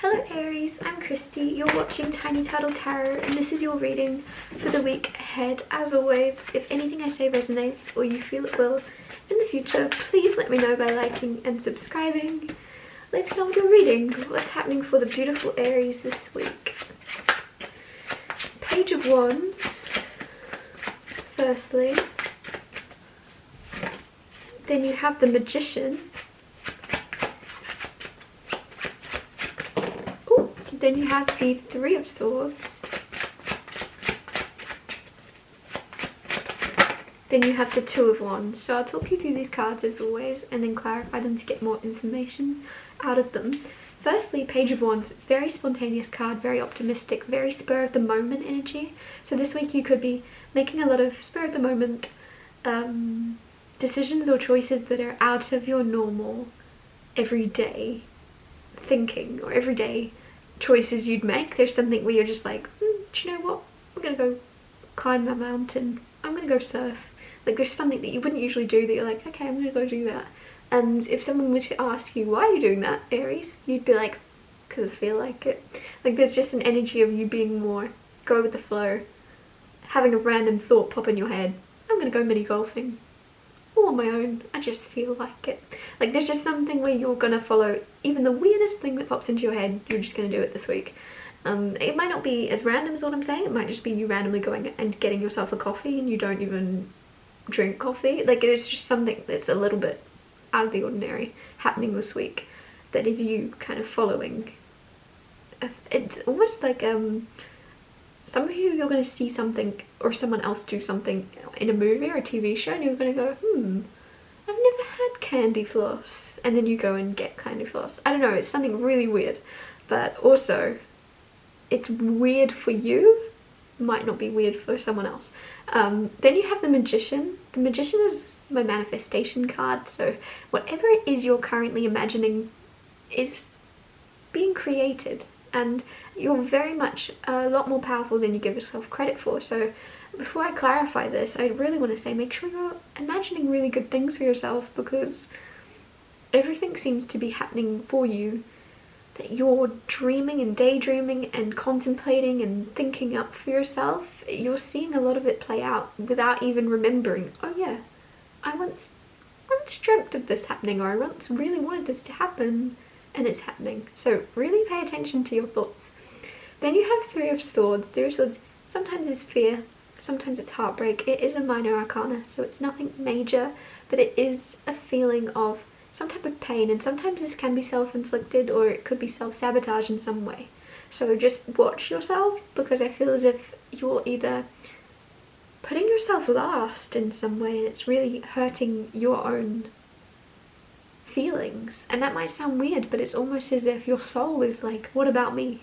Hello Aries, I'm Christy. You're watching Tiny Turtle Tarot and this is your reading for the week ahead. As always, if anything I say resonates or you feel it will in the future, please let me know by liking and subscribing. Let's get on with your reading. What's happening for the beautiful Aries this week? Page of Wands, firstly. Then you have the Magician. Then you have the Three of Swords. Then you have the Two of Wands. So I'll talk you through these cards as always and then clarify them to get more information out of them. Firstly, Page of Wands, very spontaneous card, very optimistic, very spur of the moment energy. So this week you could be making a lot of spur of the moment decisions or choices that are out of your normal everyday thinking or everyday choices you'd make. There's something where you're just like, do you know what, I'm gonna go climb a mountain, I'm gonna go surf. Like there's something that you wouldn't usually do that you're like, okay, I'm gonna go do that. And if someone were to ask you, why are you doing that, Aries? You'd be like, because I feel like it. Like there's just an energy of you being more go with the flow, having a random thought pop in your head, I'm gonna go mini golfing all on my own, I just feel like it. Like there's just something where you're gonna follow even the weirdest thing that pops into your head, you're just gonna do it this week. It might not be as random as what I'm saying, it might just be you randomly going and getting yourself a coffee and you don't even drink coffee. Like it's just something that's a little bit out of the ordinary happening this week that is you kind of following. It's almost like some of you, you're going to see something or someone else do something in a movie or a TV show and you're going to go, I've never had candy floss. And then you go and get candy floss. I don't know, it's something really weird. But also, it's weird for you, might not be weird for someone else. Then you have the Magician. The Magician is my manifestation card. So whatever it is you're currently imagining is being created. And you're very much a lot more powerful than you give yourself credit for. So before I clarify this, I really want to say make sure you're imagining really good things for yourself, because everything seems to be happening for you that you're dreaming and daydreaming and contemplating and thinking up for yourself. You're seeing a lot of it play out without even remembering, oh yeah, I once dreamt of this happening, or I once really wanted this to happen. And it's happening. So really pay attention to your thoughts. Then you have Three of Swords. Three of Swords, sometimes it's fear, sometimes it's heartbreak. It is a minor arcana, so it's nothing major, but it is a feeling of some type of pain, and sometimes this can be self-inflicted or it could be self-sabotage in some way. So just watch yourself, because I feel as if you're either putting yourself last in some way and it's really hurting your own feelings. And that might sound weird, but it's almost as if your soul is like, what about me?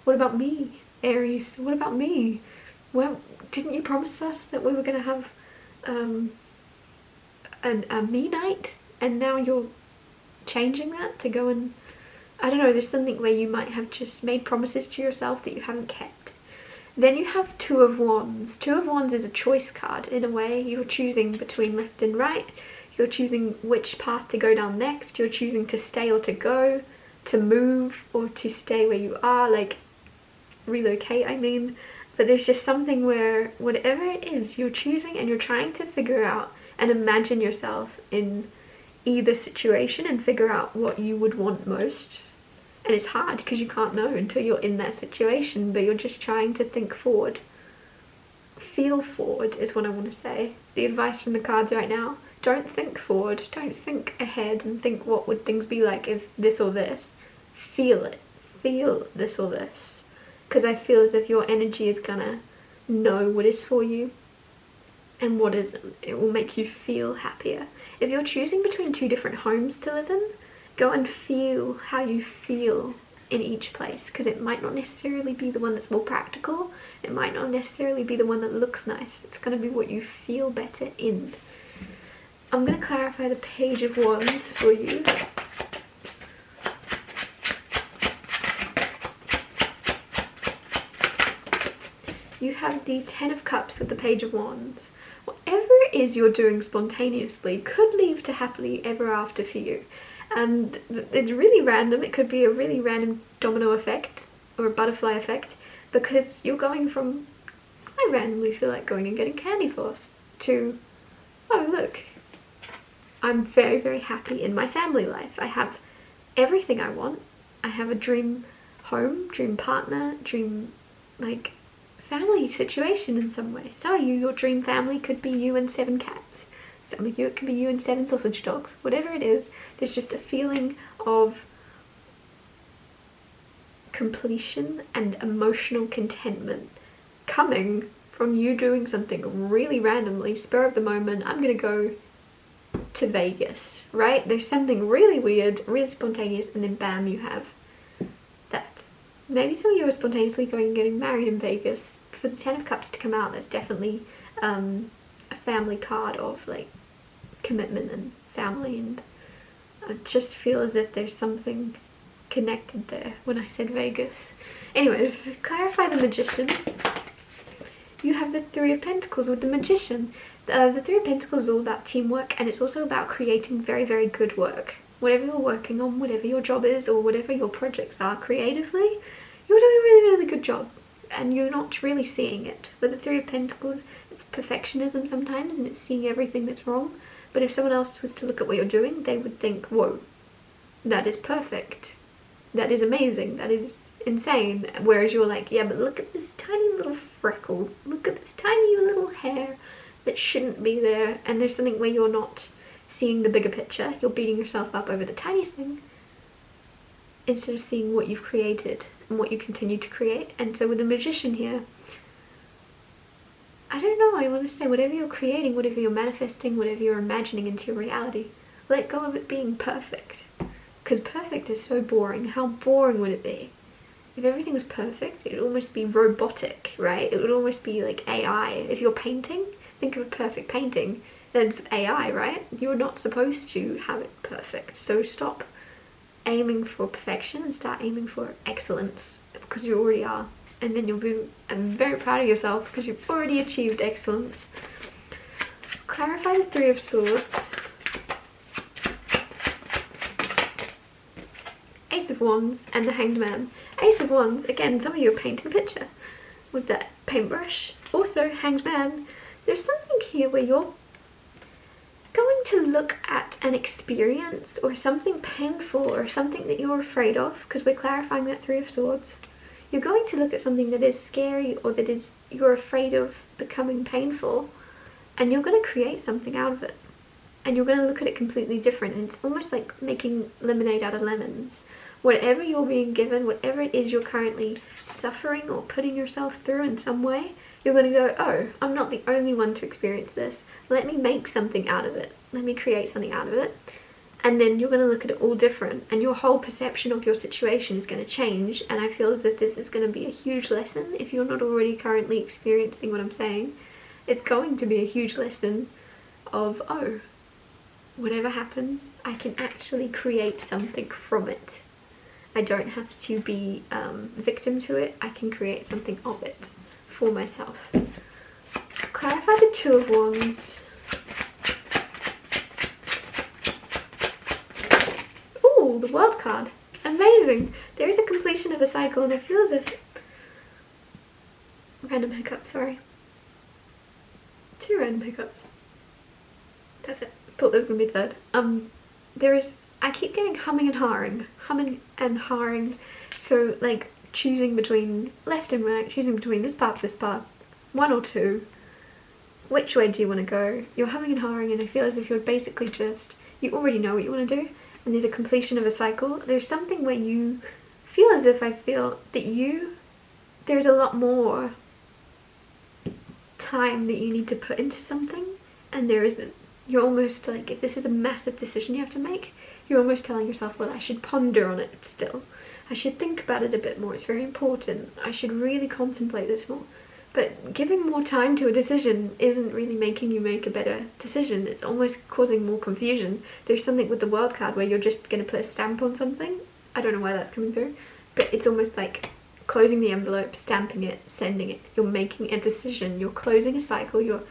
What about me, Aries? What about me? Well, didn't you promise us that we were going to have a me night? And now you're changing that to go and, I don't know, there's something where you might have just made promises to yourself that you haven't kept. Then you have Two of Wands. Two of Wands is a choice card in a way. You're choosing between left and right. You're choosing which path to go down next. You're choosing to stay or to go, to move or to stay where you are, like relocate, I mean. But there's just something where whatever it is you're choosing and you're trying to figure out and imagine yourself in either situation and figure out what you would want most. And it's hard because you can't know until you're in that situation, but you're just trying to think forward. Feel forward is what I want to say. The advice from the cards right now, don't think forward, don't think ahead and think what would things be like if this or this. Feel it. Feel this or this. Because I feel as if your energy is gonna know what is for you and what isn't. It will make you feel happier. If you're choosing between two different homes to live in, go and feel how you feel in each place, because it might not necessarily be the one that's more practical. It might not necessarily be the one that looks nice. It's going to be what you feel better in. I'm going to clarify the Page of Wands for you. You have the Ten of Cups with the Page of Wands. Whatever it is you're doing spontaneously could lead to happily ever after for you. And it's really random. It could be a really random domino effect or a butterfly effect, because you're going from, I randomly feel like going and getting candy floss, to, oh look, I'm very, very happy in my family life. I have everything I want. I have a dream home, dream partner, dream, like, family situation in some way. Some of you, your dream family could be you and 7 cats. Some of you, it could be you and 7 sausage dogs. Whatever it is, there's just a feeling of completion and emotional contentment coming from you doing something really randomly, spur of the moment. I'm gonna go to Vegas, right? There's something really weird, really spontaneous, and then bam, you have that. Maybe some of you are spontaneously going and getting married in Vegas. For the 10 of Cups to come out, that's definitely a family card of like commitment and family, and I just feel as if there's something connected there when I said Vegas. Anyways, clarify the Magician. You have the 3 of Pentacles with the Magician. The 3 of Pentacles is all about teamwork, and it's also about creating very, very good work. Whatever you're working on, whatever your job is, or whatever your projects are creatively, you're doing a really, really good job, and you're not really seeing it. With the 3 of Pentacles, it's perfectionism sometimes, and it's seeing everything that's wrong. But if someone else was to look at what you're doing, they would think, whoa, that is perfect. That is amazing. That is insane. Whereas you're like, yeah, but look at this tiny little freckle. Look at this tiny little hair that shouldn't be there. And there's something where you're not seeing the bigger picture. You're beating yourself up over the tiniest thing instead of seeing what you've created and what you continue to create. And so with the Magician here, I don't know, I want to say whatever you're creating, whatever you're manifesting, whatever you're imagining into your reality, let go of it being perfect. Because perfect is so boring. How boring would it be? If everything was perfect, it would almost be robotic, right? It would almost be like AI. If you're painting, think of a perfect painting, then it's AI, right? You're not supposed to have it perfect. So stop aiming for perfection and start aiming for excellence, because you already are. And then you'll be very proud of yourself because you've already achieved excellence. Clarify the 3 of Swords. Ace of Wands and the Hanged Man. Ace of Wands, again, some of you are painting a picture with that paintbrush. Also, Hanged Man, there's something here where you're going to look at an experience or something painful or something that you're afraid of, because we're clarifying that 3 of Swords. You're going to look at something that is scary or that is you're afraid of becoming painful, and you're going to create something out of it. And you're going to look at it completely different. And it's almost like making lemonade out of lemons. Whatever you're being given, whatever it is you're currently suffering or putting yourself through in some way, you're going to go, oh, I'm not the only one to experience this. Let me make something out of it. Let me create something out of it. And then you're going to look at it all different, and your whole perception of your situation is going to change. And I feel as if this is going to be a huge lesson. If you're not already currently experiencing what I'm saying, it's going to be a huge lesson of, oh, whatever happens, I can actually create something from it. I don't have to be victim to it. I can create something of it for myself. Clarify the 2 of Wands. Ooh, the World card. Amazing. There is a completion of a cycle, and I feel as if... Random hiccup, sorry. 2 random hiccups. That's it. Thought there was going to be a 3rd. There is... I keep getting humming and hawing. Humming and hawing. So, like, choosing between left and right, choosing between this path, 1 or 2. Which way do you want to go? You're humming and hawing, and I feel as if you're basically just... You already know what you want to do, and there's a completion of a cycle. There's something where you feel as if I feel that there's a lot more time that you need to put into something, and there isn't. You're almost like, if this is a massive decision you have to make, you're almost telling yourself, well, I should ponder on it still. I should think about it a bit more. It's very important. I should really contemplate this more. But giving more time to a decision isn't really making you make a better decision. It's almost causing more confusion. There's something with the World card where you're just going to put a stamp on something. I don't know why that's coming through. But it's almost like closing the envelope, stamping it, sending it. You're making a decision. You're closing a cycle. You're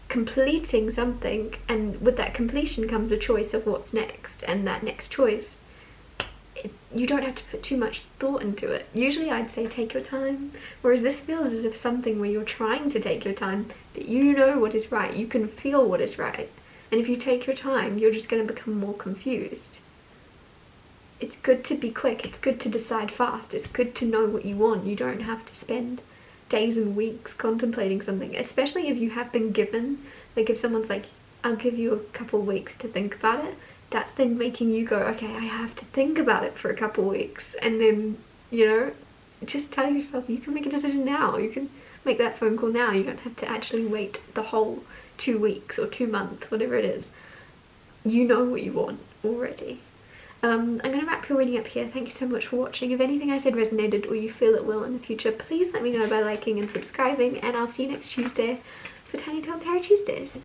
completing something, and with that completion comes a choice of what's next, and that next choice, you don't have to put too much thought into it. Usually I'd say take your time, whereas this feels as if something where you're trying to take your time, but you know what is right, you can feel what is right, and if you take your time, you're just going to become more confused. It's good to be quick, it's good to decide fast, it's good to know what you want. You don't have to spend days and weeks contemplating something, especially if you have been given, like if someone's like, I'll give you a couple weeks to think about it, that's then making you go, okay, I have to think about it for a couple weeks, and then, you know, just tell yourself you can make a decision now, you can make that phone call now, you don't have to actually wait the whole 2 weeks or 2 months, whatever it is. You know what you want already. I'm going to wrap your reading up here. Thank you so much for watching. If anything I said resonated or you feel it will in the future, please let me know by liking and subscribing, and I'll see you next Tuesday for Tiny Tales Tarot Tuesdays.